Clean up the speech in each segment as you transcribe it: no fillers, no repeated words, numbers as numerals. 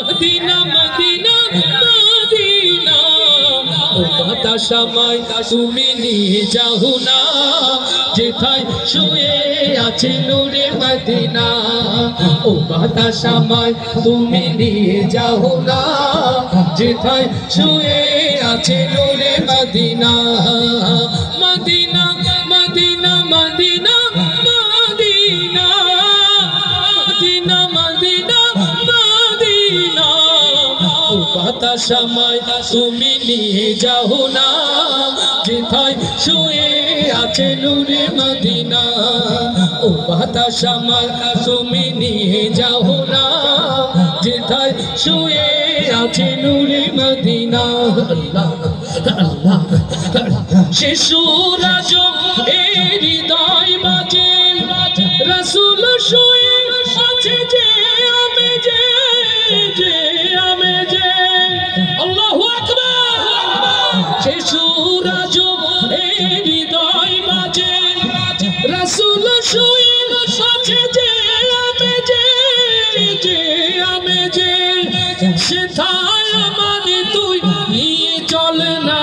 Medina Medina Medina ও বাতাসামায় তুমি নিয়ে যাও না যেথায় শুয়ে আছে নূরে মদিনা ও বাতাসামায় তুমি নিয়ে যাও না যেথায় শুয়ে আছে নূরে Medina Medina Medina Medina Medina Medina Medina Medina ও বাতাসামায় তুমি নিয়ে যাও না যেথায় শুয়ে আছে নূরে মদিনা ও বাতাসামায় তুমি নিয়ে যাও না যেথায় শুয়ে আছে নূরে মদিনা আল্লাহ আল্লাহ শিশুরা এই হৃদয় মাঝে রাসূল শুয়ে আছে যে আমি যে আল্লাহু আকবার শিশুরা এই হৃদয় মাঝে রাসূল শুয়ে আছে যে আমি যে সেথায় আমাকে তুই নিয়ে চল না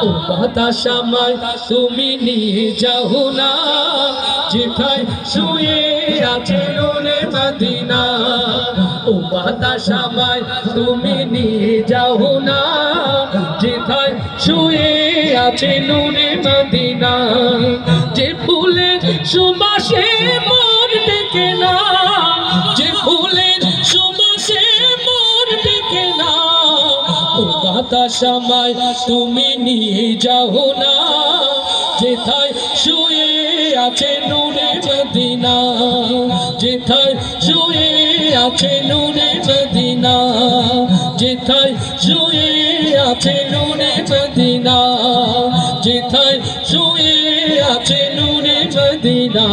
ও বাতাসামায় তুমি নিয়ে যাও না যেথায় শুয়ে আছে নূরে মদিনা ও বাতাসামায় তুমি নিয়ে যাও না যেথায় শুয়ে আছে নূরে মদিনা যে ফুলের সুবাসে মন ডেকে না যে ফুলের সুবাসে মন ডেকে না ও বাতাসামায় তুমি নিয়ে যাও না যেথায় শুয়ে আছে নূরে মদিনা যেথায় শুয়ে আছে নূরে মদিনা যেথায় শুয়ে আছে নূরে মদিনা যেথায় শুয়ে আছে নূরে মদিনা